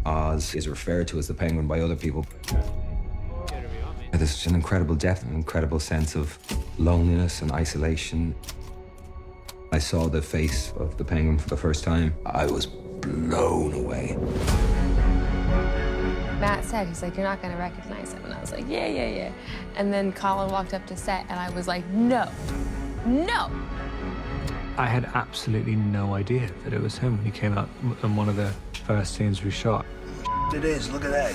Oz is referred to as the Penguin by other people. There's an incredible depth, an incredible sense of loneliness and isolation. I saw the face of the Penguin for the first time. I was blown away. Matt said, he's like, you're not gonna recognize him. And I was like, yeah. And then Colin walked up to set and I was like, no. I had absolutely no idea that it was him when he came out in one of the first scenes we shot. It is, look at that.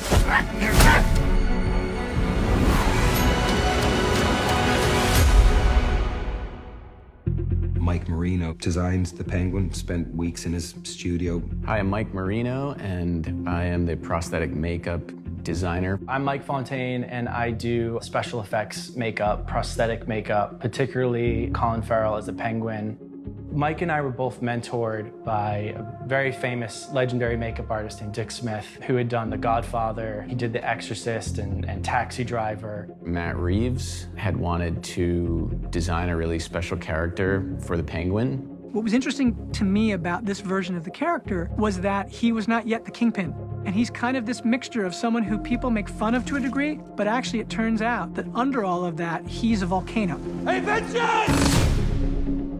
Mike Marino designed the Penguin, spent weeks in his studio. Hi, I'm Mike Marino, and I am the prosthetic makeup designer. I'm Mike Fontaine, and I do special effects makeup, prosthetic makeup, particularly Colin Farrell as a Penguin. Mike and I were both mentored by a very famous, legendary makeup artist named Dick Smith, who had done The Godfather. He did The Exorcist and Taxi Driver. Matt Reeves had wanted to design a really special character for the Penguin. What was interesting to me about this version of the character was that he was not yet the Kingpin. And he's kind of this mixture of someone who people make fun of to a degree, but actually it turns out that under all of that, he's a volcano. Hey, Vincent!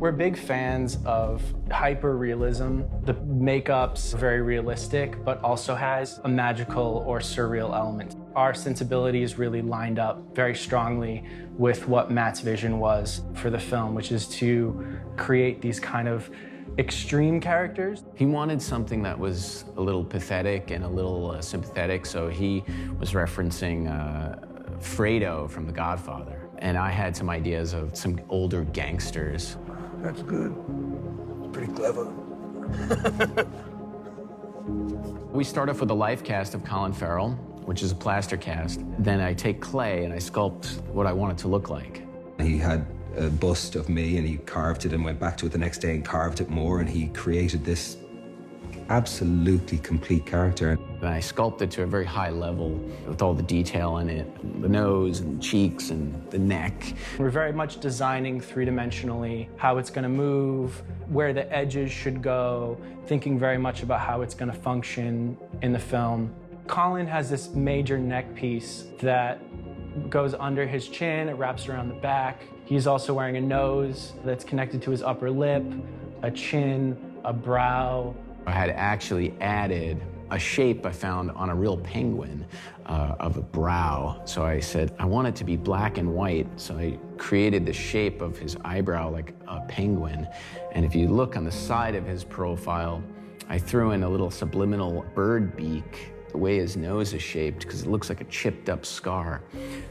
We're big fans of hyper-realism. The makeup's very realistic, but also has a magical or surreal element. Our sensibilities really lined up very strongly with what Matt's vision was for the film, which is to create these kind of extreme characters. He wanted something that was a little pathetic and a little sympathetic, so he was referencing Fredo from The Godfather. And I had some ideas of some older gangsters. That's good. It's pretty clever. We start off with a life cast of Colin Farrell, which is a plaster cast. Then I take clay and I sculpt what I want it to look like. He had a bust of me and he carved it and went back to it the next day and carved it more, and he created this absolutely complete character. And I sculpted to a very high level with all the detail in it, the nose and cheeks and the neck. We're very much designing three-dimensionally how it's going to move, where the edges should go, thinking very much about how it's going to function in the film. Colin has this major neck piece that goes under his chin, it wraps around the back. He's also wearing a nose that's connected to his upper lip, a chin, a brow. I had actually added a shape I found on a real penguin of a brow. So I said, I want it to be black and white. So I created the shape of his eyebrow like a penguin. And if you look on the side of his profile, I threw in a little subliminal bird beak, the way his nose is shaped, because it looks like a chipped up scar.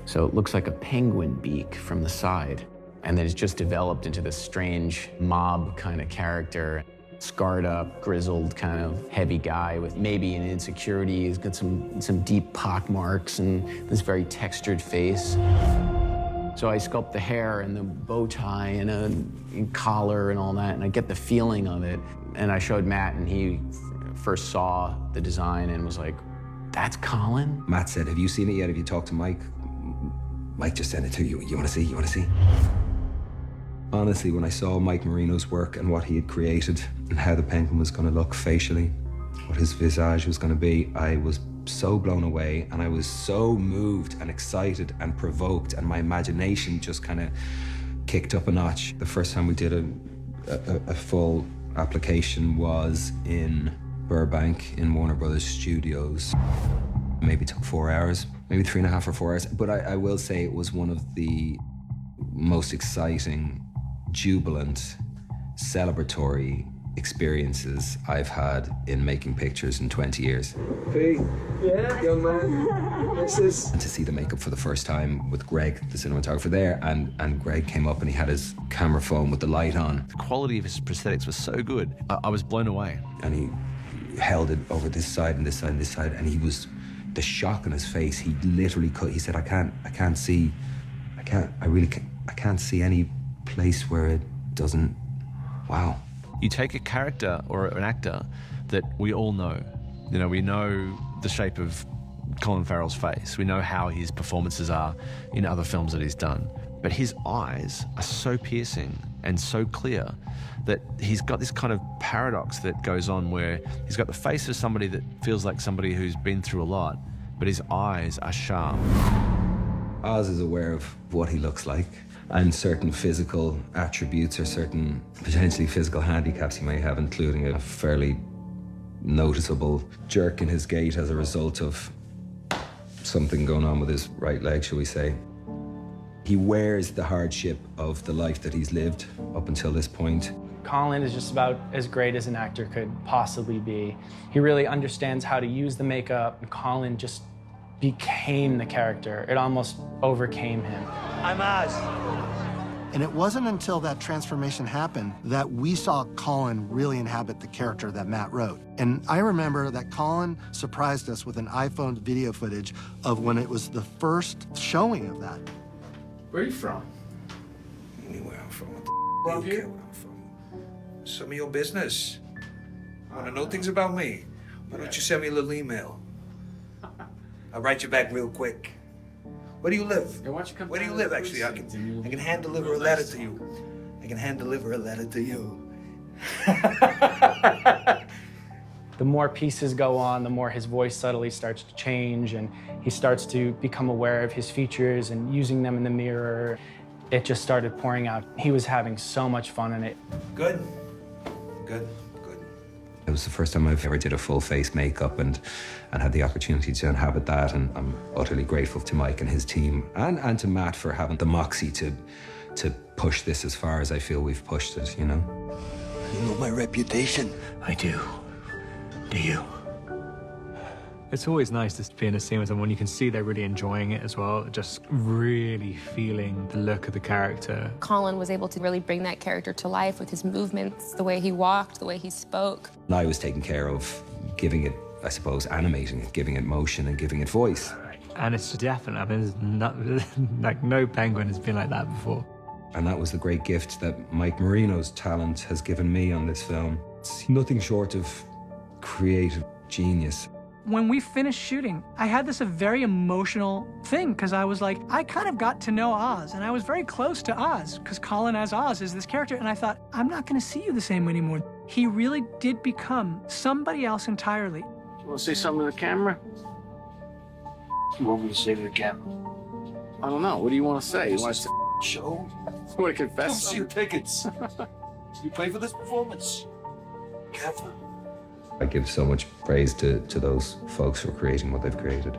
So it looks like a penguin beak from the side. And then it's just developed into this strange mob kind of character. Scarred up, grizzled, kind of heavy guy with maybe an insecurity. He's got some deep pock marks and this very textured face. So I sculpt the hair and the bow tie and a collar and all that, and I get the feeling of it. And I showed Matt, and he first saw the design and was like, that's Colin? Matt said, have you seen it yet? Have you talked to Mike? Mike just sent it to you. You want to see? You want to see? Honestly, when I saw Mike Marino's work and what he had created and how the Penguin was going to look facially, what his visage was going to be, I was so blown away, and I was so moved and excited and provoked, and my imagination just kind of kicked up a notch. The first time we did a full application was in Burbank in Warner Brothers Studios. Maybe took 4 hours, maybe 3.5 or 4 hours, but I will say it was one of the most exciting, jubilant, celebratory experiences I've had in making pictures in 20 years. Pete, yeah, young man, this is... And to see the makeup for the first time with Greg, the cinematographer there, and Greg came up and he had his camera phone with the light on. The quality of his prosthetics was so good. I was blown away. And he held it over this side and this side and this side, and he was, the shock on his face, he literally could, he said, I can't see any place where it doesn't, wow. You take a character or an actor that we all know. You know, we know the shape of Colin Farrell's face. We know how his performances are in other films that he's done. but his eyes are so piercing and so clear that he's got this kind of paradox that goes on where he's got the face of somebody that feels like somebody who's been through a lot, but his eyes are sharp. Oz is aware of what he looks like and certain physical attributes or certain potentially physical handicaps he may have, including a fairly noticeable jerk in his gait as a result of something going on with his right leg, shall we say. He wears the hardship of the life that he's lived up until this point. Colin is just about as great as an actor could possibly be. He really understands how to use the makeup. Colin just became the character. It almost overcame him. I'm Oz. And it wasn't until that transformation happened that we saw Colin really inhabit the character that Matt wrote. And I remember that Colin surprised us with an iPhone video footage of when it was the first showing of that. Where are you from? Anywhere I'm from. What the care where I'm from? Some of your business. Want to know things about me? Why don't you send me a little email? I'll write you back real quick. Where do you live? Yeah, why don't you come Where do you down live, to actually? I Queens? can hand deliver a letter to you. I can hand deliver a letter to you. The more pieces go on, the more his voice subtly starts to change, and he starts to become aware of his features and using them in the mirror. It just started pouring out. He was having so much fun in it. Good. Good. It was the first time I've ever did a full face makeup and had the opportunity to inhabit that, and I'm utterly grateful to Mike and his team and to Matt for having the moxie to push this as far as I feel we've pushed it, you know? You know my reputation. I do. Do you? It's always nice to be in a scene with someone. You can see they're really enjoying it as well, just really feeling the look of the character. Colin was able to really bring that character to life with his movements, the way he walked, the way he spoke. And I was taking care of giving it, I suppose, animating it, giving it motion and giving it voice. And it's definitely, I mean, there's not, like no penguin has been like that before. And that was the great gift that Mike Marino's talent has given me on this film. It's nothing short of creative genius. When we finished shooting, I had this a very emotional thing because I was like, I kind of got to know Oz, and I was very close to Oz because Colin as Oz is this character, and I thought, I'm not going to see you the same way anymore. He really did become somebody else entirely. You want to say something to the camera? You want me to say to the camera? I don't know. What do you want to say? You want to Show? you want to confess? Come see your tickets. You pay for this performance. Careful. I give so much praise to those folks for creating what they've created.